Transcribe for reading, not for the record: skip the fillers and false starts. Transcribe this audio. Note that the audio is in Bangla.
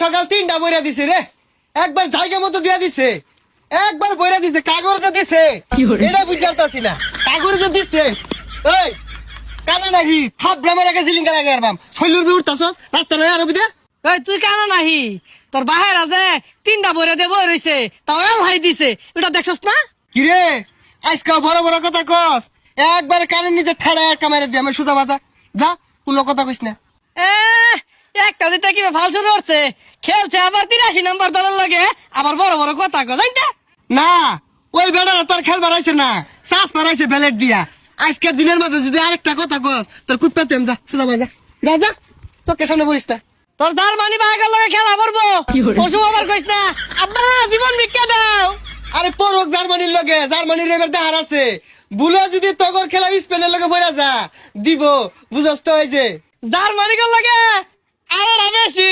সকাল 3টা বইরা দিছে রে, একবার জায়গা মতো দিয়া দিছে, একবার বইরা দিছে, কাগজে দিছে, এটা বুঝালতাছি না, কাগজে দিছে। এই কানা নাকি থাপড়া মারা গেছে লিঙ্গা লাগে আর বাম শৈলুর বি উঠতাছস রাস্তা নাই আর বিদে। এই তুই কানা নাহি, তোর বাহের আছে 3টা বইরা দেব রইছে, তাও হাই দিছে, এটা দেখছস না? কি রে আজকে বড় বড় কথা কস, একবার কানের নিচে ঠাড়া একটা মেরে দিয়ে আমি সোজা বাজা যা, কোনো কথা কইস না। এ একটা দিতে কি ফাল শুরু করছে, খেলছে আবার 83 নাম্বার দলের লাগে, আবার বড় বড় কথা কয় জানতা। না ওই বেড়ারা তোর খেল বাড়াইছে না, শ্বাস মারাইছে ব্যালেট দিয়া। আজকের দিনের মধ্যে যদি আরেকটা কথা কস তোর কুপ্পাতেম যা সোজা বাজা যা যা, চোখের সামনে পড়িস না। তোর জার্মানি বাহাগের লগে খেলা করবো, ওসব আবার কইস না। আব্বা জীবন ভিক্ষা দাও। আরে পরক জার্মানির লগে, জার্মানির এবার দেহার আছে, বুলে যদি তগর খেলা স্পেনের লগে বইরা যা দিব, বুঝস তো? ওই যে জার্মানি গেল লাগে আর বেশি